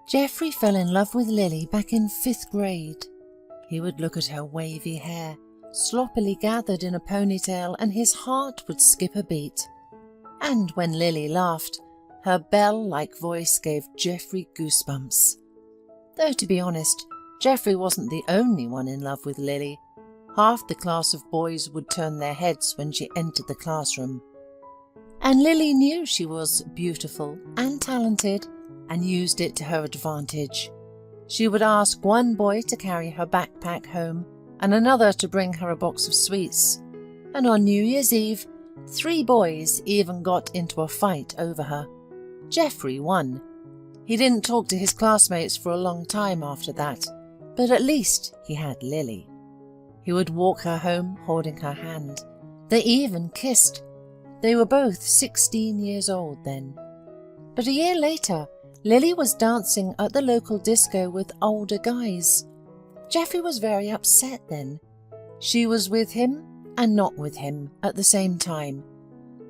Geoffrey fell in love with Lily back in 5th grade. He would look at her wavy hair, sloppily gathered in a ponytail, and his heart would skip a beat. And when Lily laughed, her bell-like voice gave Geoffrey goosebumps. Though, to be honest, Geoffrey wasn't the only one in love with Lily. Half the class of boys would turn their heads when she entered the classroom. And Lily knew she was beautiful and talented and used it to her advantage. She would ask one boy to carry her backpack home and another to bring her a box of sweets. And on New Year's Eve, 3 boys even got into a fight over her. Geoffrey won. He didn't talk to his classmates for a long time after that, but at least he had Lily. He would walk her home holding her hand. They even kissed. They were both 16 years old then. But a year later, Lily was dancing at the local disco with older guys. Geoffrey was very upset then. She was with him and not with him at the same time.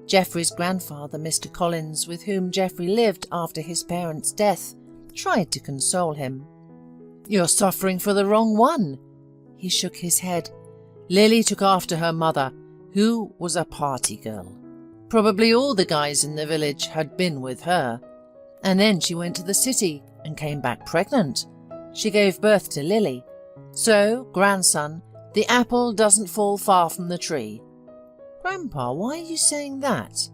Geoffrey's grandfather, Mr. Collins, with whom Geoffrey lived after his parents' death, tried to console him. "You're suffering for the wrong one." He shook his head. "Lily took after her mother, who was a party girl. Probably all the guys in the village had been with her. And then she went to the city and came back pregnant. She gave birth to Lily. So, grandson, the apple doesn't fall far from the tree." "Grandpa, why are you saying that?"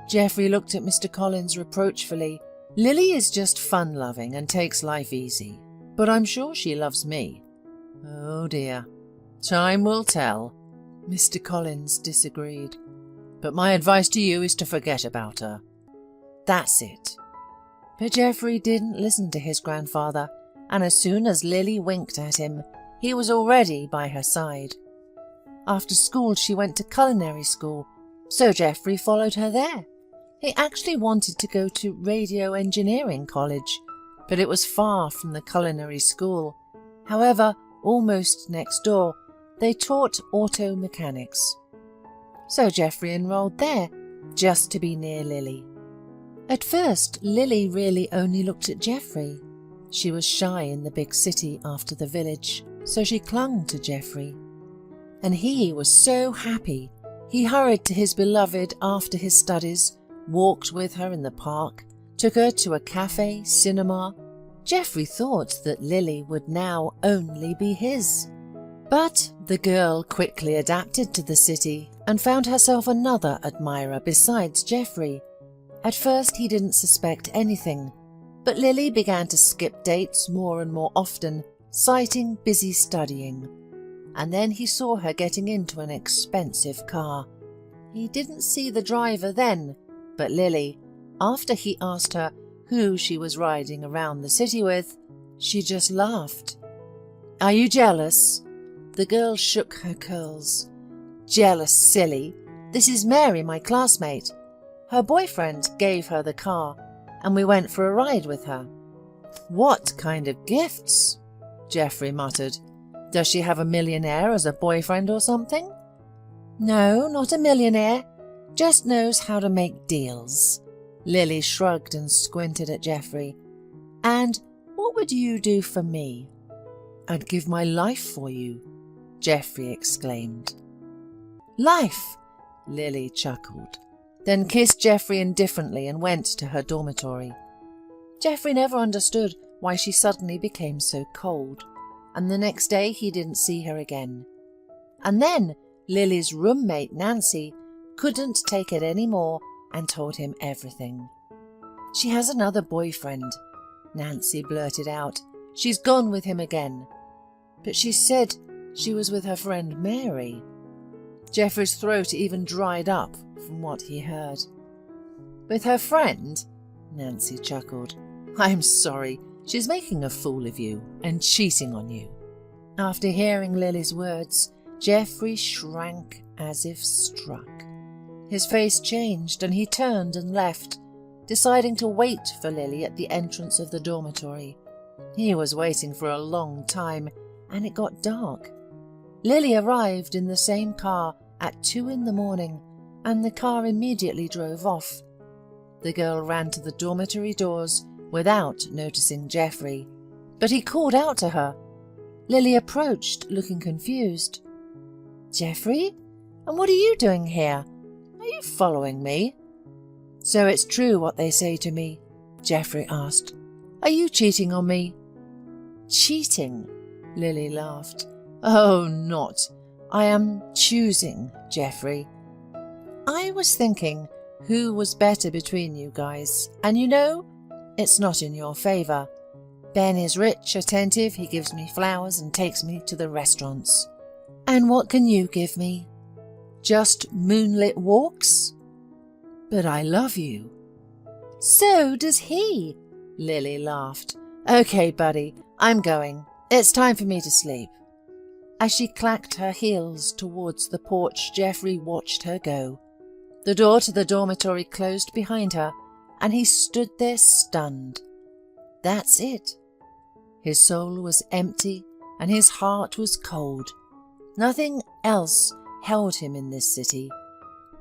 Geoffrey looked at Mr. Collins reproachfully. "Lily is just fun-loving and takes life easy, but I'm sure she loves me." "Oh dear, time will tell." Mr. Collins disagreed. "But my advice to you is to forget about her." "That's it." But Geoffrey didn't listen to his grandfather, and as soon as Lily winked at him, he was already by her side. After school she went to culinary school, so Geoffrey followed her there. He actually wanted to go to radio engineering college, but it was far from the culinary school. However, almost next door, they taught auto mechanics. So Geoffrey enrolled there, just to be near Lily. At first, Lily really only looked at Geoffrey. She was shy in the big city after the village, so she clung to Geoffrey. And he was so happy. He hurried to his beloved after his studies, walked with her in the park, took her to a cafe, cinema. Geoffrey thought that Lily would now only be his. But the girl quickly adapted to the city and found herself another admirer besides Geoffrey. At first he didn't suspect anything, but Lily began to skip dates more and more often, citing busy studying. And then he saw her getting into an expensive car. He didn't see the driver then, but Lily, after he asked her who she was riding around the city with, she just laughed. "Are you jealous?" The girl shook her curls. "Jealous, silly. This is Mary, my classmate. Her boyfriend gave her the car, and we went for a ride with her." "What kind of gifts?" Geoffrey muttered. "Does she have a millionaire as a boyfriend or something?" "No, not a millionaire. Just knows how to make deals." Lily shrugged and squinted at Geoffrey. "And what would you do for me?" "I'd give my life for you," Geoffrey exclaimed. "Life!" Lily chuckled, then kissed Geoffrey indifferently and went to her dormitory. Geoffrey never understood why she suddenly became so cold, and the next day he didn't see her again. And then Lily's roommate Nancy couldn't take it any more and told him everything. "She has another boyfriend," Nancy blurted out. "She's gone with him again." "But she said she was with her friend Mary." Geoffrey's throat even dried up from what he heard. "With her friend?" Nancy chuckled. "I'm sorry, she's making a fool of you and cheating on you." After hearing Lily's words, Geoffrey shrank as if struck. His face changed and he turned and left, deciding to wait for Lily at the entrance of the dormitory. He was waiting for a long time, and it got dark. Lily arrived in the same car at 2 a.m, and the car immediately drove off. The girl ran to the dormitory doors without noticing Geoffrey, but he called out to her. Lily approached, looking confused. "Geoffrey? And what are you doing here? Are you following me?" "So it's true what they say to me?" Geoffrey asked. "Are you cheating on me?" "Cheating?" Lily laughed. "Oh, not. I am choosing Geoffrey. I was thinking who was better between you guys, and you know, it's not in your favour. Ben is rich, attentive, he gives me flowers and takes me to the restaurants. And what can you give me? Just moonlit walks? But I love you." "So does he," Lily laughed. "Okay, buddy, I'm going. It's time for me to sleep." As she clacked her heels towards the porch, Geoffrey watched her go. The door to the dormitory closed behind her, and he stood there stunned. That's it. His soul was empty, and his heart was cold. Nothing else held him in this city.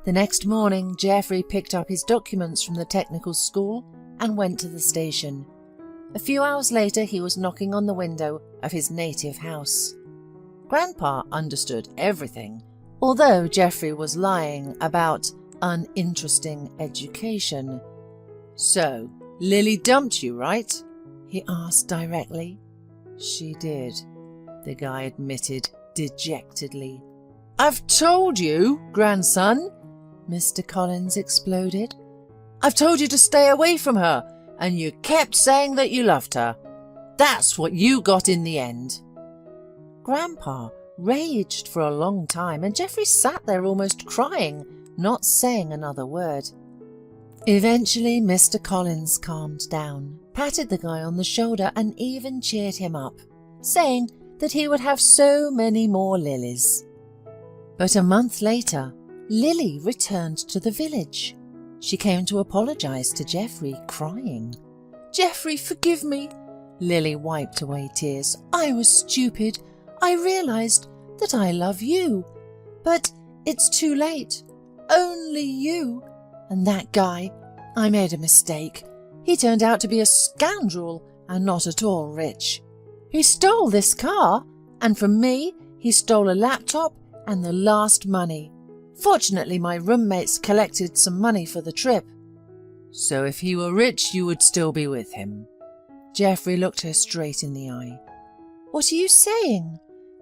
The next morning, Geoffrey picked up his documents from the technical school and went to the station. A few hours later, he was knocking on the window of his native house. Grandpa understood everything, although Geoffrey was lying about uninteresting education. "So, Lily dumped you, right?" he asked directly. "She did," the guy admitted dejectedly. "I've told you, grandson," Mr. Collins exploded. "I've told you to stay away from her, and you kept saying that you loved her. That's what you got in the end." Grandpa raged for a long time, and Geoffrey sat there almost crying, not saying another word. Eventually, Mr. Collins calmed down, patted the guy on the shoulder, and even cheered him up, saying that he would have so many more lilies. But a month later, Lily returned to the village. She came to apologize to Geoffrey, crying. "Geoffrey, forgive me." Lily wiped away tears. "I was stupid. I realized that I love you. But it's too late. Only you. And that guy, I made a mistake. He turned out to be a scoundrel and not at all rich. He stole this car, and from me he stole a laptop and the last money. Fortunately, my roommates collected some money for the trip." "So if he were rich, you would still be with him?" Geoffrey looked her straight in the eye. "What are you saying?"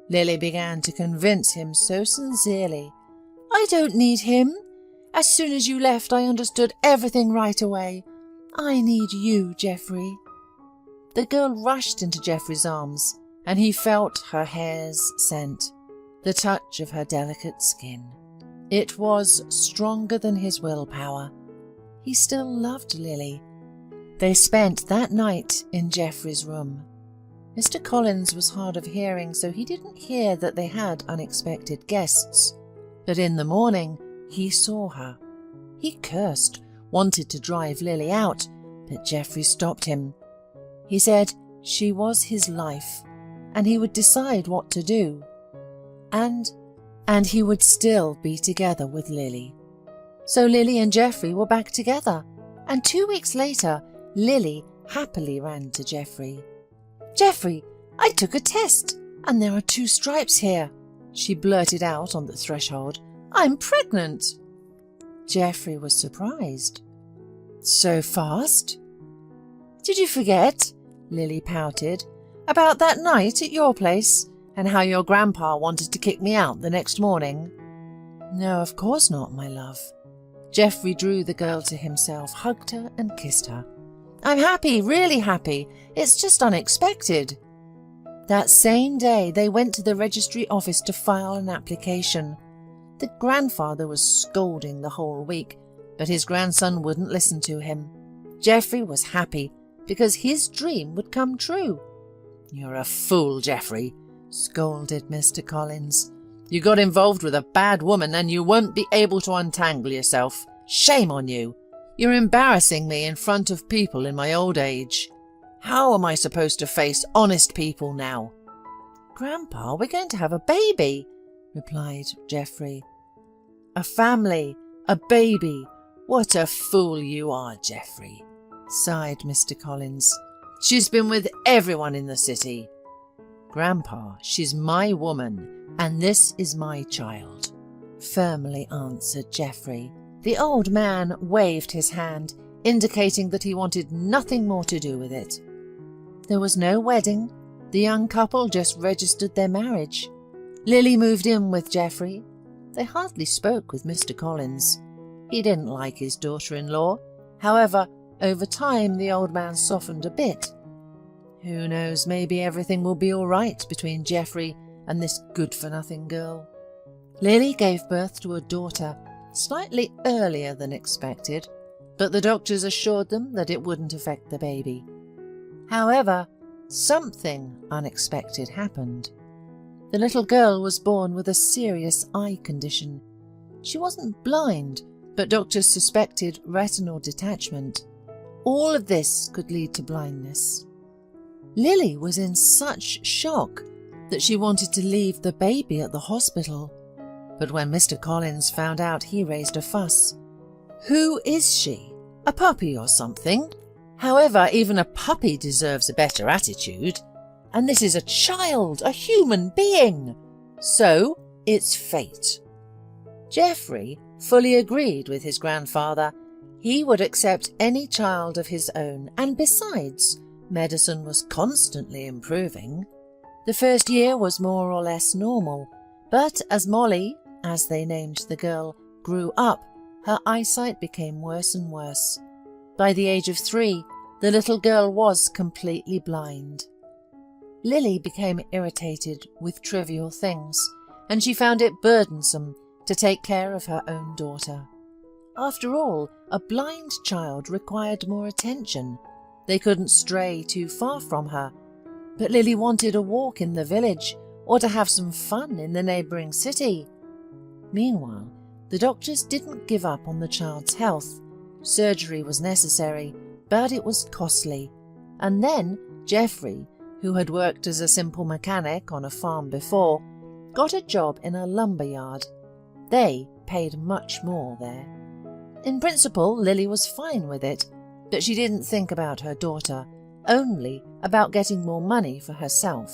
Lily began to convince him so sincerely. "I don't need him. As soon as you left, I understood everything right away. I need you, Geoffrey." The girl rushed into Geoffrey's arms, and he felt her hair's scent, the touch of her delicate skin. It was stronger than his willpower. He still loved Lily. They spent that night in Geoffrey's room. Mr. Collins was hard of hearing, so he didn't hear that they had unexpected guests. But in the morning, he saw her. He cursed, wanted to drive Lily out, but Geoffrey stopped him. He said she was his life, and he would decide what to do. And he would still be together with Lily. So Lily and Geoffrey were back together, and 2 weeks later, Lily happily ran to Geoffrey. "Geoffrey, I took a test, and there are 2 stripes here," she blurted out on the threshold. "I'm pregnant." Geoffrey was surprised. "So fast?" "Did you forget," Lily pouted, "about that night at your place, and how your grandpa wanted to kick me out the next morning?" "No, of course not, my love." Geoffrey drew the girl to himself, hugged her and kissed her. "I'm happy, really happy. It's just unexpected." That same day, they went to the registry office to file an application. The grandfather was scolding the whole week, but his grandson wouldn't listen to him. Geoffrey was happy because his dream would come true. "You're a fool, Geoffrey," scolded Mr. Collins. "You got involved with a bad woman and you won't be able to untangle yourself. Shame on you. You're embarrassing me in front of people in my old age. How am I supposed to face honest people now?" "Grandpa, we're going to have a baby," replied Geoffrey. "A family, a baby. What a fool you are, Geoffrey." sighed Mr. Collins. "She's been with everyone in the city." "Grandpa, she's my woman, and this is my child," firmly answered Geoffrey. The old man waved his hand, indicating that he wanted nothing more to do with it. There was no wedding. The young couple just registered their marriage. Lily moved in with Geoffrey. They hardly spoke with Mr. Collins. He didn't like his daughter-in-law. However, over time the old man softened a bit. Who knows, maybe everything will be all right between Geoffrey and this good-for-nothing girl. Lily gave birth to a daughter, slightly earlier than expected, but the doctors assured them that it wouldn't affect the baby. However, something unexpected happened. The little girl was born with a serious eye condition. She wasn't blind, but doctors suspected retinal detachment. All of this could lead to blindness. Lily was in such shock that she wanted to leave the baby at the hospital. But when Mr. Collins found out, he raised a fuss. "Who is she? A puppy or something? However, even a puppy deserves a better attitude. And this is a child, a human being. So it's fate." Geoffrey fully agreed with his grandfather. He would accept any child of his own, and besides, medicine was constantly improving. The first year was more or less normal, but as Molly, as they named the girl, grew up, her eyesight became worse and worse. By the age of 3, the little girl was completely blind. Lily became irritated with trivial things, and she found it burdensome to take care of her own daughter. After all, a blind child required more attention. They couldn't stray too far from her, but Lily wanted a walk in the village or to have some fun in the neighbouring city. Meanwhile, the doctors didn't give up on the child's health. Surgery was necessary, but it was costly. And then Geoffrey, who had worked as a simple mechanic on a farm before, got a job in a lumber yard. They paid much more there. In principle, Lily was fine with it, but she didn't think about her daughter, only about getting more money for herself.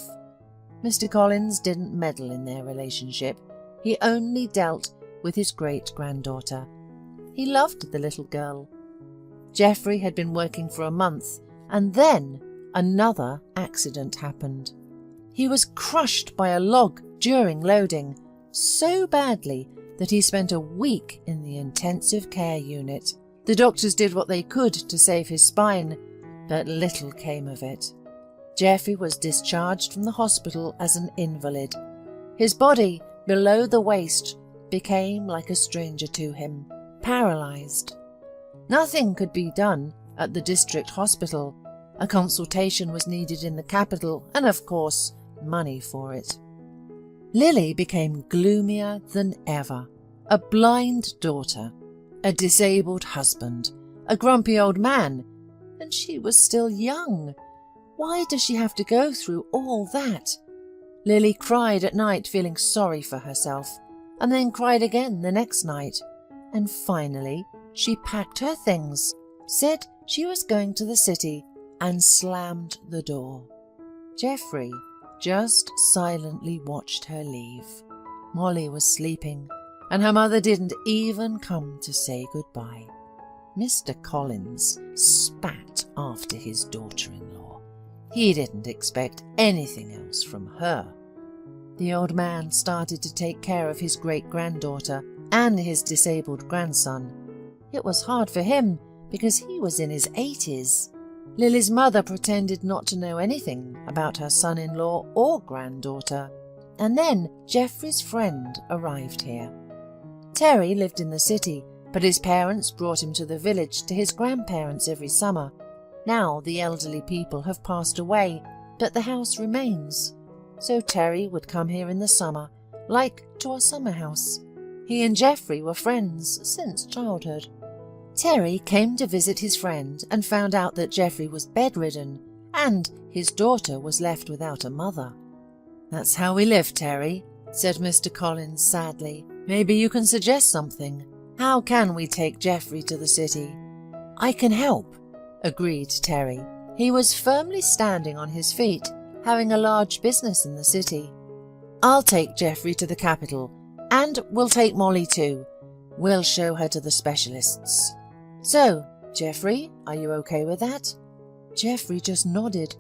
Mr. Collins didn't meddle in their relationship. He only dealt with his great-granddaughter. He loved the little girl. Geoffrey had been working for a month, and then another accident happened. He was crushed by a log during loading, so badly that he spent a week in the intensive care unit. The doctors did what they could to save his spine, but little came of it. Geoffrey was discharged from the hospital as an invalid. His body, below the waist, became like a stranger to him, paralysed. Nothing could be done at the district hospital. A consultation was needed in the capital, and of course, money for it. Lily became gloomier than ever. A blind daughter, a disabled husband, a grumpy old man, and she was still young. Why does she have to go through all that? Lily cried at night, feeling sorry for herself, and then cried again the next night. And finally, she packed her things, said she was going to the city, and slammed the door. Geoffrey just silently watched her leave. Molly was sleeping, and her mother didn't even come to say goodbye. Mr. Collins spat after his daughter-in-law. He didn't expect anything else from her. The old man started to take care of his great-granddaughter and his disabled grandson. It was hard for him because he was in his 80s. Lily's mother pretended not to know anything about her son-in-law or granddaughter. And then Geoffrey's friend arrived here. Terry lived in the city, but his parents brought him to the village to his grandparents every summer. Now the elderly people have passed away, but the house remains. So Terry would come here in the summer, like to our summer house. He and Geoffrey were friends since childhood. Terry came to visit his friend and found out that Geoffrey was bedridden and his daughter was left without a mother. "That's how we live, Terry," said Mr. Collins sadly. "Maybe you can suggest something. How can we take Geoffrey to the city?" "I can help. agreed Terry. He was firmly standing on his feet, having a large business in the city. I'll take Geoffrey to the capital, and we'll take Molly too. We'll show her to the specialists. So, Geoffrey, are you okay with that? Geoffrey just nodded.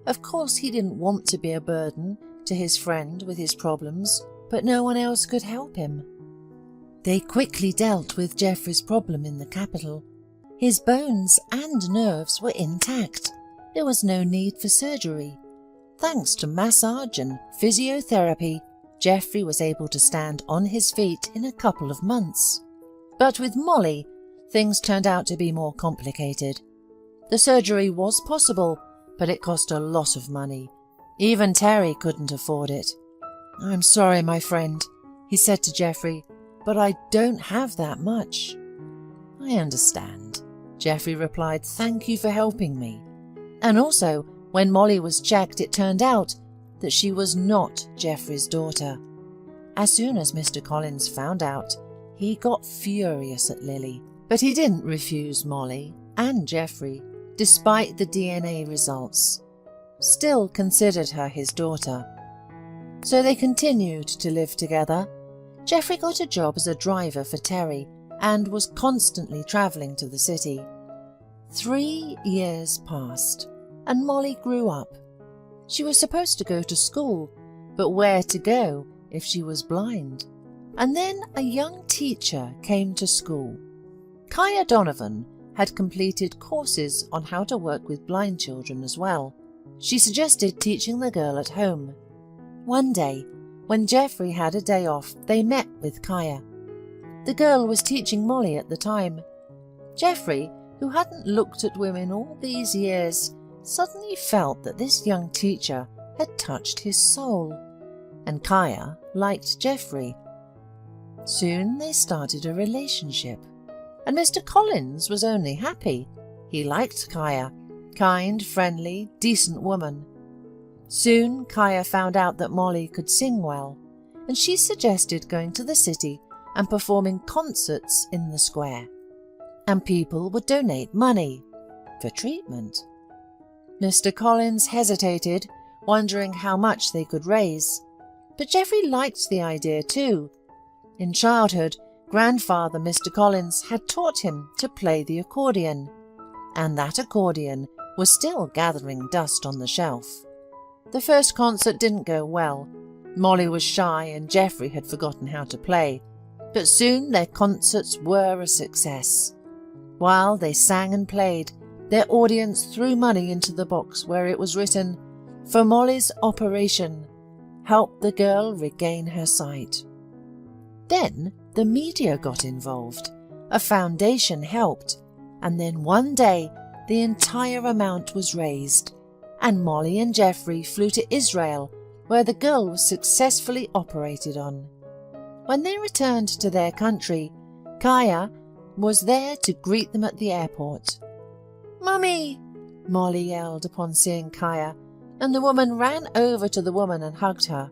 Of course he didn't want to be a burden to his friend with his problems, but no one else could help him. They quickly dealt with Geoffrey's problem in the capital. His bones and nerves were intact. There was no need for surgery. Thanks to massage and physiotherapy, Geoffrey was able to stand on his feet in a couple of months. But with Molly, things turned out to be more complicated. The surgery was possible, but it cost a lot of money. Even Terry couldn't afford it. I'm sorry, my friend, he said to Geoffrey, but I don't have that much. I understand, Geoffrey replied. Thank you for helping me. And also, when Molly was checked, it turned out that she was not Geoffrey's daughter. As soon as Mr. Collins found out, he got furious at Lily, but he didn't refuse Molly and Geoffrey, despite the DNA results. Still considered her his daughter. So they continued to live together. Geoffrey got a job as a driver for Terry and was constantly travelling to the city. 3 years passed, and Molly grew up. She was supposed to go to school, but where to go if she was blind? And then a young teacher came to school. Kaya Donovan had completed courses on how to work with blind children as well. She suggested teaching the girl at home. One day, when Geoffrey had a day off, they met with Kaya. The girl was teaching Molly at the time. Geoffrey, who hadn't looked at women all these years, suddenly felt that this young teacher had touched his soul, and Kaya liked Geoffrey. Soon they started a relationship, and Mr. Collins was only happy. He liked Kaya, kind, friendly, decent woman. Soon Kaya found out that Molly could sing well, and she suggested going to the city and performing concerts in the square, and people would donate money for treatment. Mr. Collins hesitated, wondering how much they could raise, but Geoffrey liked the idea too. In childhood, grandfather Mr. Collins had taught him to play the accordion, and that accordion was still gathering dust on the shelf. The first concert didn't go well. Molly was shy and Geoffrey had forgotten how to play, but soon their concerts were a success. While they sang and played, their audience threw money into the box where it was written, "For Molly's operation, help the girl regain her sight." Then the media got involved. A foundation helped, and then one day the entire amount was raised, and Molly and Geoffrey flew to Israel, where the girl was successfully operated on. When they returned to their country, Kaya was there to greet them at the airport. "Mummy!" Molly yelled upon seeing Kaya, and the woman ran over to the woman and hugged her.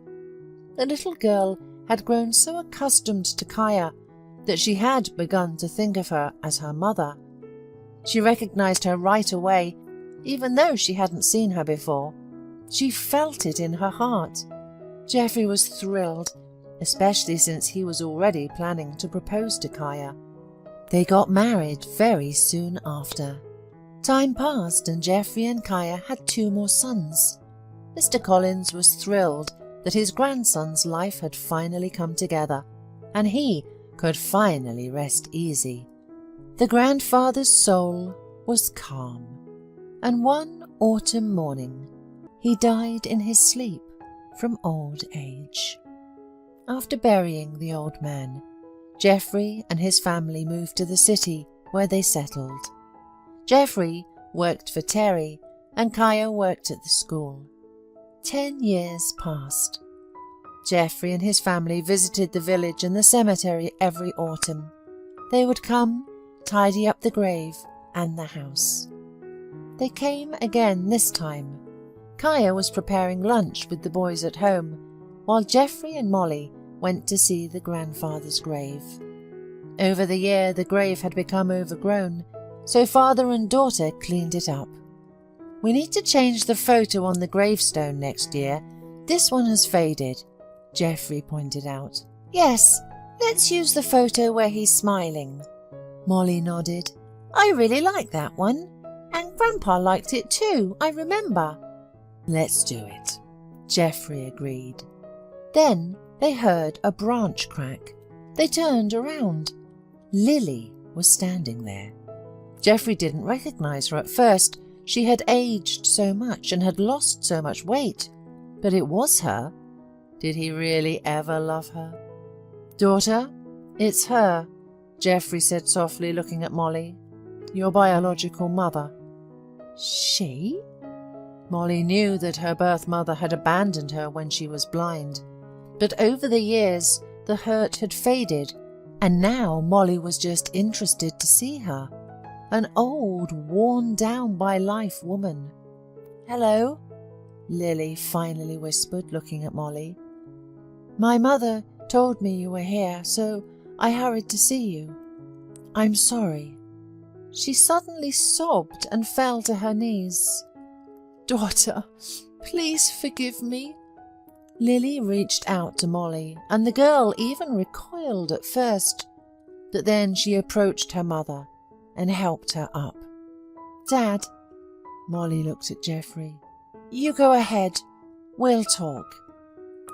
The little girl had grown so accustomed to Kaya that she had begun to think of her as her mother. She recognized her right away, even though she hadn't seen her before. She felt it in her heart. Geoffrey was thrilled, especially since he was already planning to propose to Kaya. They got married very soon after. Time passed and Geoffrey and Kaya had 2 more sons. Mr. Collins was thrilled that his grandson's life had finally come together, and he could finally rest easy. The grandfather's soul was calm, and one autumn morning he died in his sleep from old age. After burying the old man, Geoffrey and his family moved to the city where they settled. Geoffrey worked for Terry and Kaya worked at the school. 10 years passed. Geoffrey and his family visited the village and the cemetery every autumn. They would come, tidy up the grave and the house. They came again this time. Kaya was preparing lunch with the boys at home, while Geoffrey and Molly went to see the grandfather's grave. Over the year, the grave had become overgrown, so father and daughter cleaned it up. We need to change the photo on the gravestone next year. This one has faded, Geoffrey pointed out. Yes, let's use the photo where he's smiling. Molly nodded. I really like that one. And Grandpa liked it too, I remember. Let's do it, Geoffrey agreed. Then they heard a branch crack. They turned around. Lily was standing there. Geoffrey didn't recognize her at first. She had aged so much and had lost so much weight. But it was her. Did he really ever love her? Daughter, it's her, Geoffrey said softly, looking at Molly. Your biological mother. She? Molly knew that her birth mother had abandoned her when she was blind. But over the years, the hurt had faded, and now Molly was just interested to see her. An old, worn down by life woman. Hello, Lily finally whispered, looking at Molly. My mother told me you were here, so I hurried to see you. I'm sorry. She suddenly sobbed and fell to her knees. Daughter, please forgive me. Lily reached out to Molly, and the girl even recoiled at first, but then she approached her mother and helped her up. Dad, Molly looked at Geoffrey. You go ahead. We'll talk.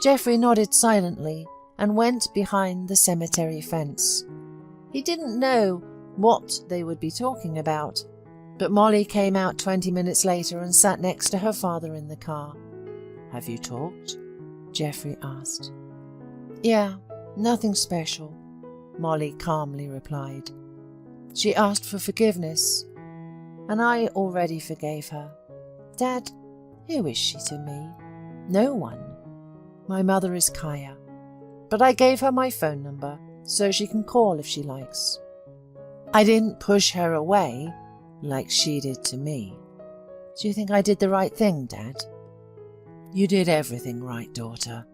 Geoffrey nodded silently and went behind the cemetery fence. He didn't know what they would be talking about, but Molly came out 20 minutes later and sat next to her father in the car. Have you talked? Geoffrey asked. Yeah, nothing special, Molly calmly replied. She asked for forgiveness, and I already forgave her. Dad, who is she to me? No one. My mother is Kaya, but I gave her my phone number so she can call if she likes. I didn't push her away like she did to me. Do you think I did the right thing, Dad? You did everything right, daughter.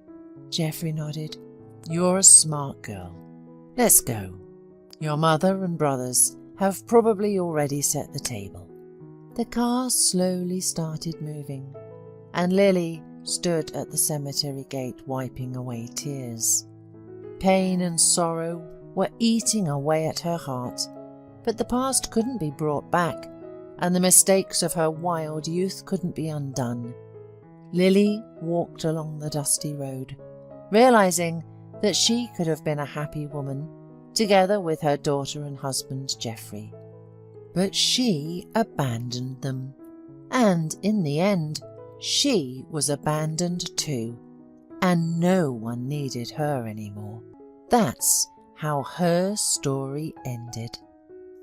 Geoffrey nodded. You're a smart girl. Let's go. Your mother and brothers have probably already set the table. The car slowly started moving, and Lily stood at the cemetery gate wiping away tears. Pain and sorrow were eating away at her heart, but the past couldn't be brought back, and the mistakes of her wild youth couldn't be undone. Lily walked along the dusty road, realizing that she could have been a happy woman, together with her daughter and husband Geoffrey. But she abandoned them, and in the end, she was abandoned too, and no one needed her anymore. That's how her story ended.